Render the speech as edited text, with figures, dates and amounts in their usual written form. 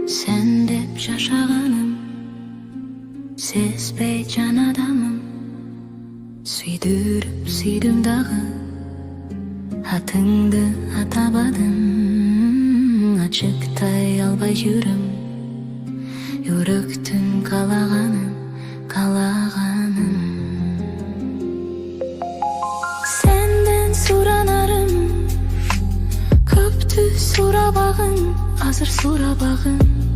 Sen dep şaşağanım, sezbey can adamım. Süydürüp süydüm dağı, hatыңды atabadım. Açıktay albay жүрüm, yürektің қалағаным, қалағаным. Senden suranarım, köptü surabağın, azır surabağın.